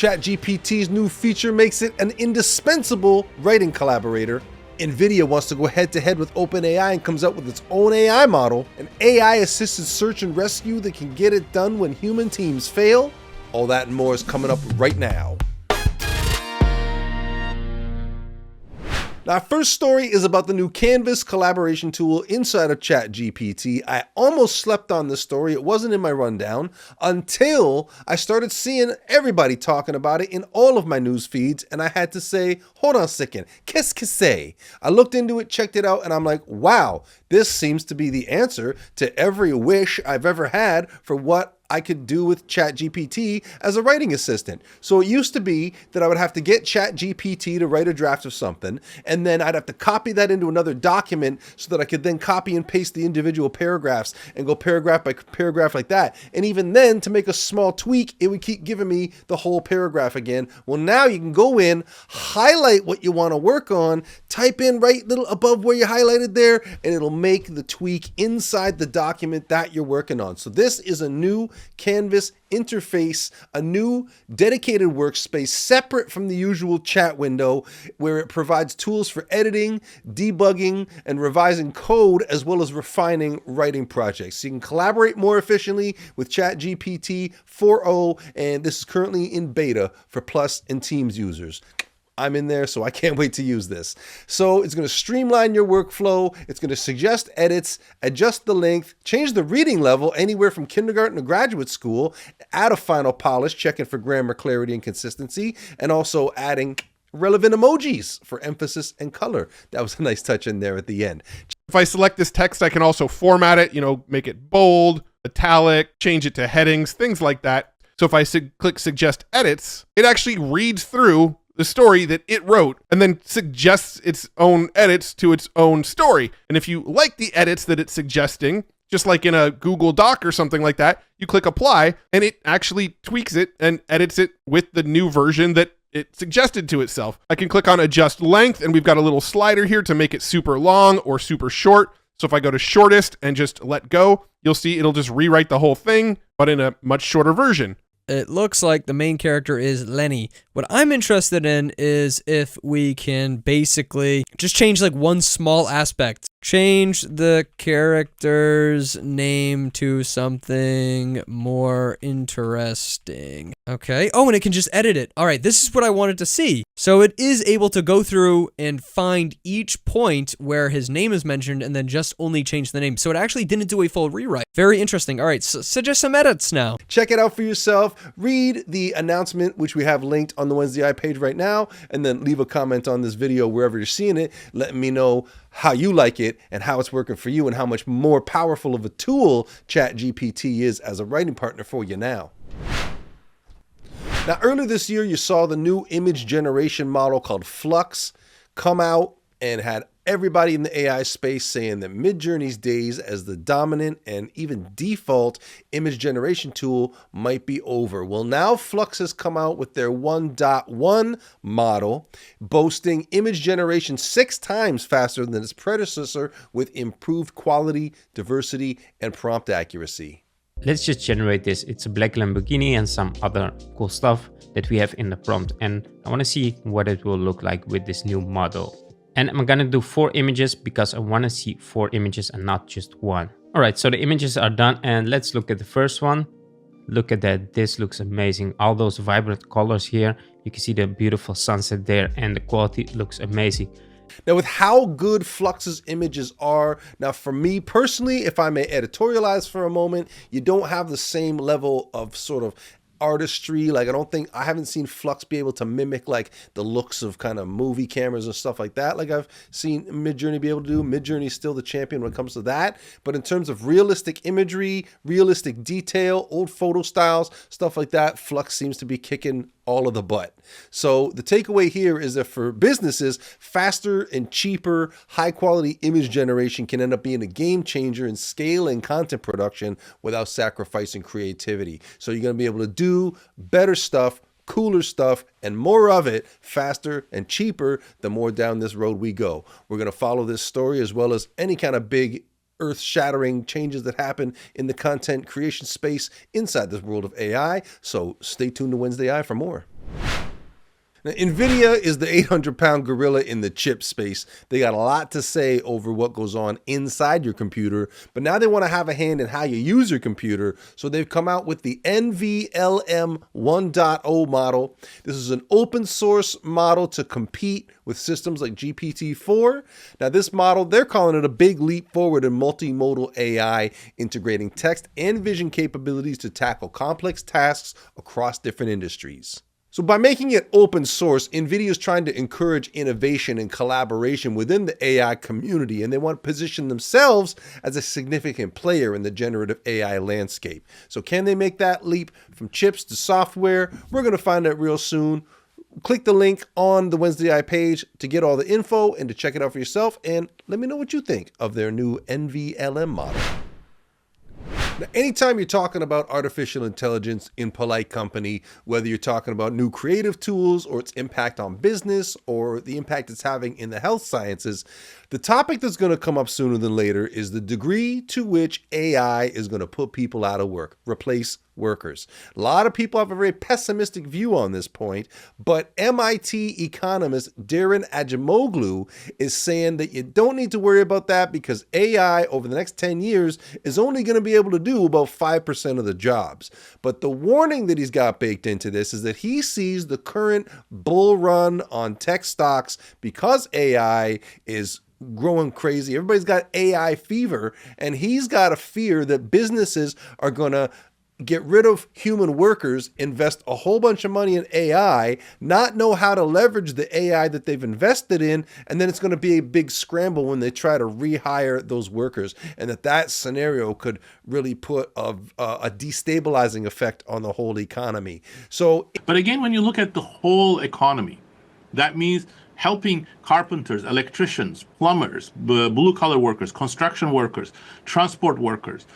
ChatGPT's new feature makes it an indispensable writing collaborator. Nvidia wants to go head-to-head with OpenAI and comes up with its own AI model, an AI-assisted search and rescue that can get it done when human teams fail. All that and more is coming up right now. Now, our first story is about the new Canvas collaboration tool inside of ChatGPT. I almost slept on this story. It wasn't in my rundown until I started seeing everybody talking about it in all of my news feeds, and I had to say, hold on a second, qu'est-ce que c'est? I looked into it, checked it out, and I'm like, wow, this seems to be the answer to every wish I've ever had for what I could do with ChatGPT as a writing assistant. So it used to be that I would have to get ChatGPT to write a draft of something, and then I'd have to copy that into another document so that I could then copy and paste the individual paragraphs and go paragraph by paragraph like that. And even then, to make a small tweak, it would keep giving me the whole paragraph again. Well, now you can go in, highlight what you want to work on, type in right little above where you highlighted there, and it'll make the tweak inside the document that you're working on. So this is a new Canvas interface, a new dedicated workspace separate from the usual chat window, where it provides tools for editing, debugging, and revising code, as well as refining writing projects. So you can collaborate more efficiently with ChatGPT 4.0, and this is currently in beta for Plus and Teams users. I'm in there, so I can't wait to use this. So it's going to streamline your workflow. It's going to suggest edits, adjust the length, change the reading level anywhere from kindergarten to graduate school, add a final polish, checking for grammar, clarity, and consistency, and also adding relevant emojis for emphasis and color. That was a nice touch in there at the end. If I select this text, I can also format it, make it bold, italic, change it to headings, things like that. So if I click suggest edits, it actually reads through the story that it wrote and then suggests its own edits to its own story. And if you like the edits that it's suggesting, just like in a Google Doc or something like that, you click apply and it actually tweaks it and edits it with the new version that it suggested to itself. I can click on adjust length, and we've got a little slider here to make it super long or super short. So if I go to shortest and just let go, you'll see it'll just rewrite the whole thing, but in a much shorter version. It looks like the main character is Lenny. What I'm interested in is if we can basically just change like one small aspect. Change the character's name to something more interesting. Okay. Oh, and it can just edit it. All right, this is what I wanted to see. So it is able to go through and find each point where his name is mentioned and then just only change the name. So it actually didn't do a full rewrite. Very interesting. All right, so suggest some edits now. Check it out for yourself. Read the announcement, which we have linked on the WednesdAI page right now, and then leave a comment on this video wherever you're seeing it, letting me know how you like it and how it's working for you and how much more powerful of a tool ChatGPT is as a writing partner for you now. Now, earlier this year, you saw the new image generation model called Flux come out and had everybody in the AI space saying that Midjourney's days as the dominant and even default image generation tool might be over. Well, now Flux has come out with their 1.1 model, boasting image generation 6 times faster than its predecessor with improved quality, diversity, and prompt accuracy. Let's just generate this. It's a black Lamborghini and some other cool stuff that we have in the prompt. And I want to see what it will look like with this new model. And I'm gonna do 4 images because I wanna see 4 images and not just one. All right, so the images are done and let's look at the first one. Look at that, this looks amazing. All those vibrant colors here. You can see the beautiful sunset there and the quality looks amazing. Now, with how good Flux's images are, now for me personally, if I may editorialize for a moment, you don't have the same level of sort of artistry. Like, I haven't seen Flux be able to mimic like the looks of kind of movie cameras and stuff like that, like I've seen Midjourney be able to do. Midjourney is still the champion when it comes to that. But in terms of realistic imagery, realistic detail, old photo styles, stuff like that, Flux seems to be kicking all of the butt. So the takeaway here is that for businesses, faster and cheaper, high quality image generation can end up being a game changer in scaling content production without sacrificing creativity. So you're going to be able to do better stuff, cooler stuff, and more of it faster and cheaper the more down this road we go. We're going to follow this story as well as any kind of big earth-shattering changes that happen in the content creation space inside this world of AI. So stay tuned to WednesdAI for more. Now, Nvidia is the 800-pound gorilla in the chip space. They got a lot to say over what goes on inside your computer, but now they want to have a hand in how you use your computer, so they've come out with the NVLM 1.0 model. This is an open source model to compete with systems like GPT-4. Now, this model, they're calling it a big leap forward in multimodal AI, integrating text and vision capabilities to tackle complex tasks across different industries. So by making it open source, Nvidia is trying to encourage innovation and collaboration within the AI community, and they want to position themselves as a significant player in the generative AI landscape. So can they make that leap from chips to software? We're going to find out real soon. Click the link on the WednesdAI page to get all the info and to check it out for yourself, and let me know what you think of their new NVLM model. Now, anytime you're talking about artificial intelligence in polite company, whether you're talking about new creative tools or its impact on business or the impact it's having in the health sciences, the topic that's going to come up sooner than later is the degree to which AI is going to put people out of work, replace workers. A lot of people have a very pessimistic view on this point, but MIT economist Darren Acemoglu is saying that you don't need to worry about that because AI over the next 10 years is only going to be able to do about 5% of the jobs. But the warning that he's got baked into this is that he sees the current bull run on tech stocks because AI is growing crazy. Everybody's got AI fever, and he's got a fear that businesses are going to get rid of human workers, invest a whole bunch of money in AI, not know how to leverage the AI that they've invested in, and then it's going to be a big scramble when they try to rehire those workers, and that scenario could really put a destabilizing effect on the whole economy. So, but again, when you look at the whole economy, that means helping carpenters, electricians, plumbers, blue-collar workers, construction workers, transport workers,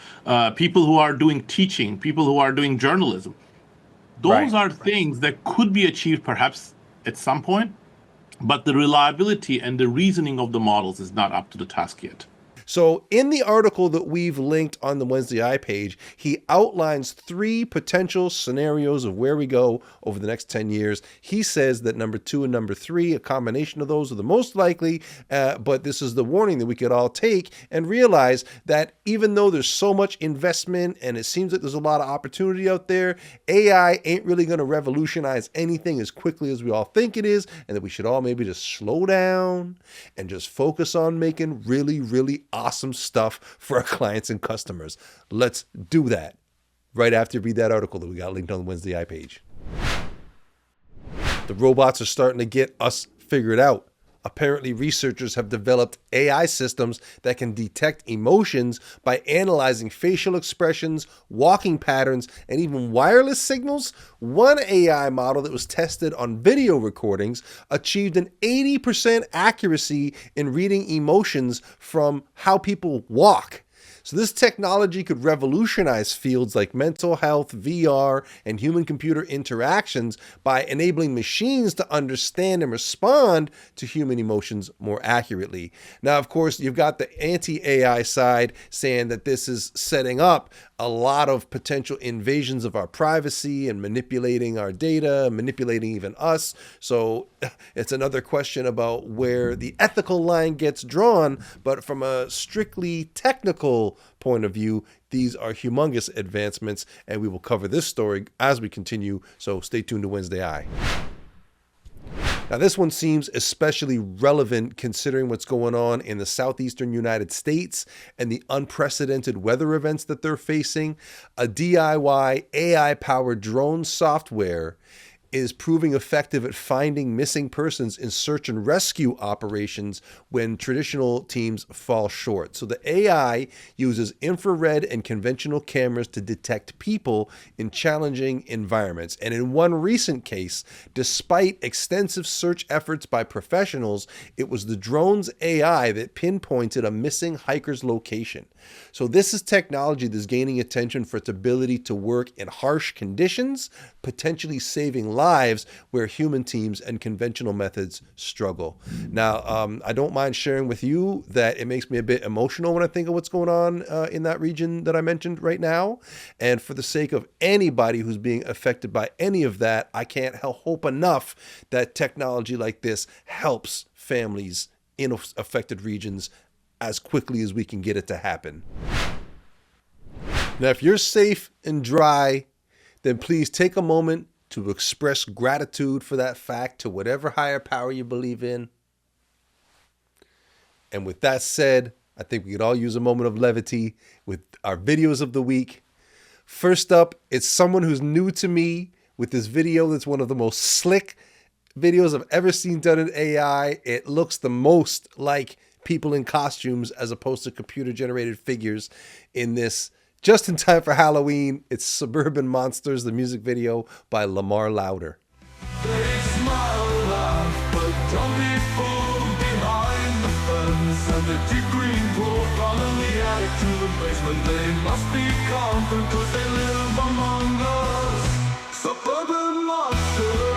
people who are doing teaching, people who are doing journalism. Those are things that could be achieved perhaps at some point, but the reliability and the reasoning of the models is not up to the task yet. So in the article that we've linked on the WednesdAI page, he outlines 3 potential scenarios of where we go over the next 10 years. He says that number 2 and number 3, a combination of those are the most likely, but this is the warning that we could all take and realize that even though there's so much investment and it seems like there's a lot of opportunity out there, AI ain't really going to revolutionize anything as quickly as we all think it is, and that we should all maybe just slow down and just focus on making really, really awesome stuff for our clients and customers. Let's do that right after you read that article that we got linked on the WednesdAI page. The robots are starting to get us figured out. Apparently, researchers have developed AI systems that can detect emotions by analyzing facial expressions, walking patterns, and even wireless signals. One AI model that was tested on video recordings achieved an 80% accuracy in reading emotions from how people walk. So this technology could revolutionize fields like mental health, VR, and human-computer interactions by enabling machines to understand and respond to human emotions more accurately. Now, of course, you've got the anti-AI side saying that this is setting up a lot of potential invasions of our privacy and manipulating our data, manipulating even us. So it's another question about where the ethical line gets drawn. But from a strictly technical point of view, these are humongous advancements, and we will cover this story as we continue. So stay tuned to WednesdAI. Now, this one seems especially relevant considering what's going on in the southeastern United States and the unprecedented weather events that they're facing. A DIY AI-powered drone software is proving effective at finding missing persons in search and rescue operations when traditional teams fall short. So the AI uses infrared and conventional cameras to detect people in challenging environments. And in one recent case, despite extensive search efforts by professionals, it was the drone's AI that pinpointed a missing hiker's location. So this is technology that's gaining attention for its ability to work in harsh conditions, potentially saving lives where human teams and conventional methods struggle. Now, I don't mind sharing with you that it makes me a bit emotional when I think of what's going on in that region that I mentioned right now. And for the sake of anybody who's being affected by any of that, I can't hope enough that technology like this helps families in affected regions as quickly as we can get it to happen. Now, if you're safe and dry, then please take a moment to express gratitude for that fact to whatever higher power you believe in. And with that said, I think we could all use a moment of levity with our videos of the week. First up, it's someone who's new to me with this video that's one of the most slick videos I've ever seen done in AI. It looks the most like people in costumes as opposed to computer-generated figures in this. Just in time for Halloween, it's Suburban Monsters, the music video by Lamar Louder. They smile, laugh, but don't be fooled behind the fence and the deep green pool. Follow the attic to the basement. They must be confident 'cause they live among us. Suburban monsters.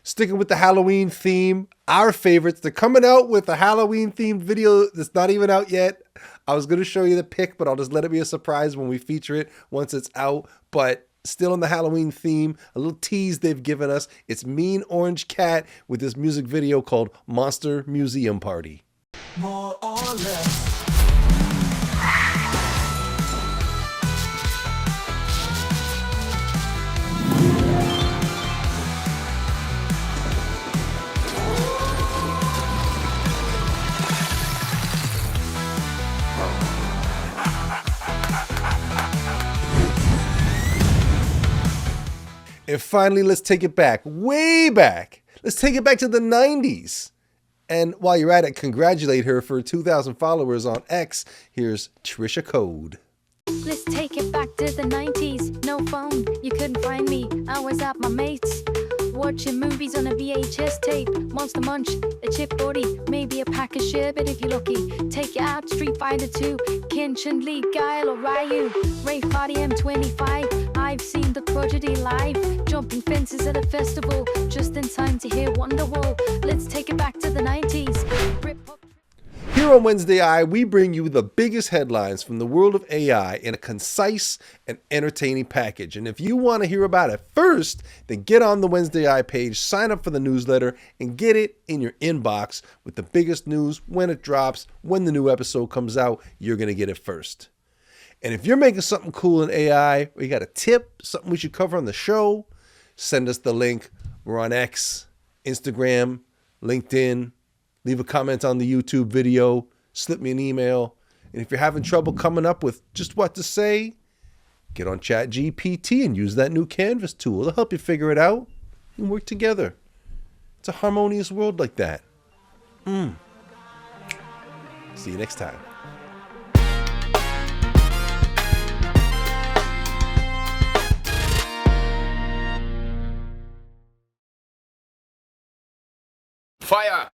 Sticking with the Halloween theme, our favorites, they're coming out with a Halloween themed video that's not even out yet. I was going to show you the pic, but I'll just let it be a surprise when we feature it once it's out. But still in the Halloween theme, a little tease they've given us. It's Mean Orange Cat with this music video called Monster Museum Party. More or less. And finally, let's take it back, way back. Let's take it back to the 90s. And while you're at it, congratulate her for 2,000 followers on X. Here's Trisha Code. Let's take it back to the 90s. No phone, you couldn't find me. I was at my mates, watching movies on a VHS tape. Monster Munch, a chip body, maybe a pack of sherbet if you're lucky. Take it out, Street Fighter 2, Kenshin, Lee, Guile or Ryu. Rave Party M25, I've seen the Prodigy live. Jumping fences at a festival, just in time to hear Wonderwall. Let's take it back to the 90s. Here on WednesdAI, we bring you the biggest headlines from the world of AI in a concise and entertaining package. And if you want to hear about it first, then get on the WednesdAI page, sign up for the newsletter, and get it in your inbox with the biggest news when it drops, when the new episode comes out. You're going to get it first. And if you're making something cool in AI, or you got a tip, something we should cover on the show, send us the link. We're on X, Instagram, LinkedIn. Leave a comment on the YouTube video, slip me an email. And if you're having trouble coming up with just what to say, get on ChatGPT and use that new Canvas tool. It'll help you figure it out and work together. It's a harmonious world like that. See you next time. Fire!